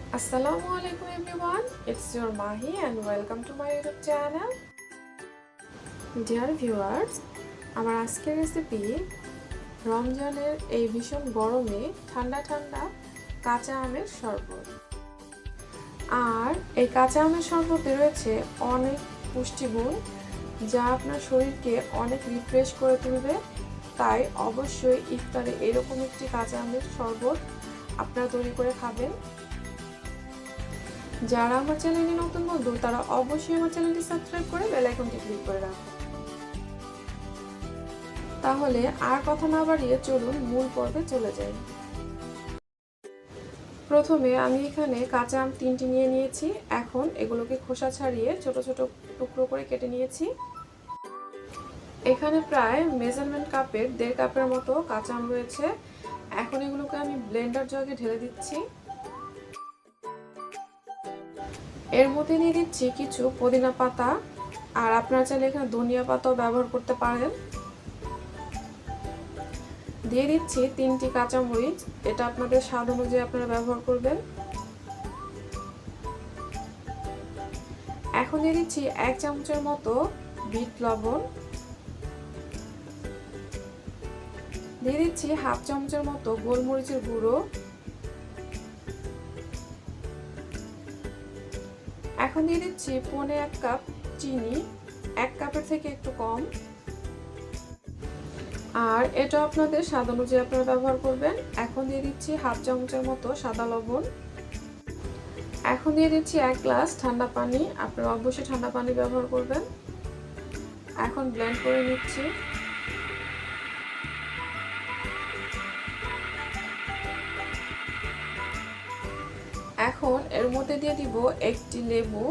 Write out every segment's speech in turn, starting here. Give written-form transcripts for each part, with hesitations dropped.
Assalamualaikum everyone, it's your Mahi and welcome to my YouTube channel. Dear viewers, আমার আজকের recipe রমজানের এই ভীষণ গরমে ঠান্ডা ঠান্ডা কাঁচা আমের শরবত। আর এই কাঁচা আমের শরবতে রয়েছে অনেক পুষ্টিগুণ যা আপনার শরীরকে অনেক রিফ্রেশ করে তুলবে। তাই অবশ্যই ইফতারে এরকম একটি কাঁচা আমের শরবত আপনারা তৈরি করে খাবেন। যারা আমার চ্যানেলে নতুন বন্ধু তারা অবশ্যই আমার চ্যানেলটি সাবস্ক্রাইব করে বেল আইকনটি ক্লিক করে রাখুন। তাহলে আর কথা না বাড়িয়ে চলুন মূল পর্বে চলে যাই। প্রথমে আমি এখানে কাঁচা আম 3টি নিয়ে নিয়েছি। এখন এগুলোকে খোসা ছাড়িয়ে ছোট ছোট টুকরো করে কেটে নিয়েছি। এখানে প্রায় মেজারমেন্ট কাপের 1.5 কাপের মতো কাঁচা আম রয়েছে। এখন এগুলোকে আমি ব্লেন্ডার জগে ঢেলে দিচ্ছি। এর মধ্যে দিয়ে দিচ্ছি কিছু পুদিনা পাতা, আর আপনারা চাইলে এখানে ধনিয়া পাতাও ব্যবহার করতে পারেন। দিয়ে দিচ্ছি 3টি কাঁচামরিচ, এটা আপনাদের স্বাদ অনুযায়ী আপনারা ব্যবহার করবেন। এখন দিয়ে দিচ্ছি 1 চামচের মতো বিট লবণ, দিয়ে দিচ্ছি 1/2 চামচের মতো গোলমরিচের গুঁড়ো। এখন দিয়ে দিচ্ছি 1/4 কাপ চিনি, 1 কাপের থেকে একটু কম, আর এটা আপনাদের স্বাদ অনুযায়ী আপনারা ব্যবহার করবেন। এখন দিয়ে দিচ্ছি 1/2 চামচের মতো সাদা লবণ। এখন দিয়ে দিচ্ছি 1 গ্লাস ঠান্ডা পানি, আপনারা অবশ্যই ঠান্ডা পানি ব্যবহার করবেন। এখন ব্লেন্ড করে নিচ্ছি। এখন এর মধ্যে দিয়ে দিব 1টি লেবু,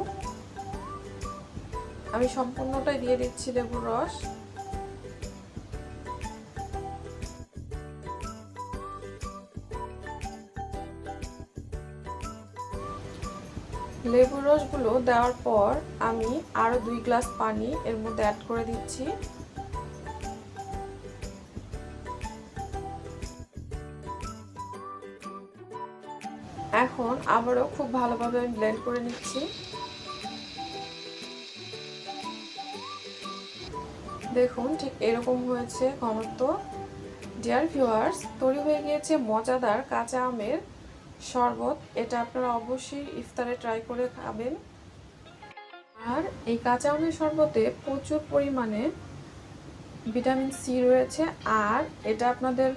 আমি সম্পূর্ণটাই দিয়ে দিচ্ছি লেবুর রস। লেবুর রসগুলো দেওয়ার পর আমি আরো 2 গ্লাস পানি এর মধ্যে অ্যাড করে দিচ্ছি। এখন আবারও খুব ভালোভাবে আমি ব্লেন্ড করে নিচ্ছি। দেখুন ঠিক এরকম হয়েছে ঘনত্ব। ডিয়ার ভিউয়ার্স, তৈরি হয়ে গিয়েছে মজাদার কাঁচা আমের শরবত। এটা আপনারা অবশ্যই ইফতারে ট্রাই করে খাবেন। আর এই কাঁচা আমের শরবতে প্রচুর পরিমাণে ভিটামিন সি রয়েছে, আর এটা আপনাদের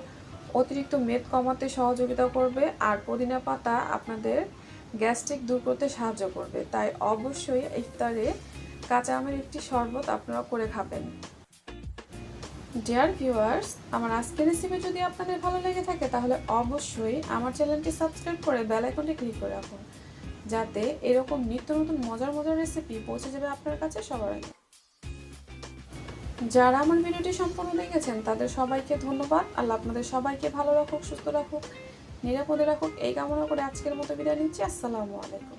অতিরিক্ত মেদ কমাতে সহযোগিতা করবে, আর পুদিনা পাতা আপনাদের গ্যাস্ট্রিক দূর করতে সাহায্য করবে। তাই অবশ্যই ইফতারে কাঁচা আমের একটি শরবত আপনারা করে খাবেন। ডিয়ার ভিউয়ার্স, আমার আজকের রেসিপি যদি আপনাদের ভালো লেগে থাকে তাহলে অবশ্যই আমার চ্যানেলটি সাবস্ক্রাইব করে বেল আইকনটি ক্লিক করে রাখুন, যাতে এরকম নিত্য নতুন মজার মজার রেসিপি পৌঁছে যাবে আপনার কাছে সবার আগে। যারা আমার ভিডিওটি সম্পূর্ণ দেখেছেন তাদের সবাইকে ধন্যবাদ। আল্লাহ আপনাদের সবাইকে ভালো রাখুক, সুস্থ রাখুক, নিরাপদে রাখুক এই কামনা করে আজকের মতো বিদায় নিচ্ছি। আসসালামু আলাইকুম।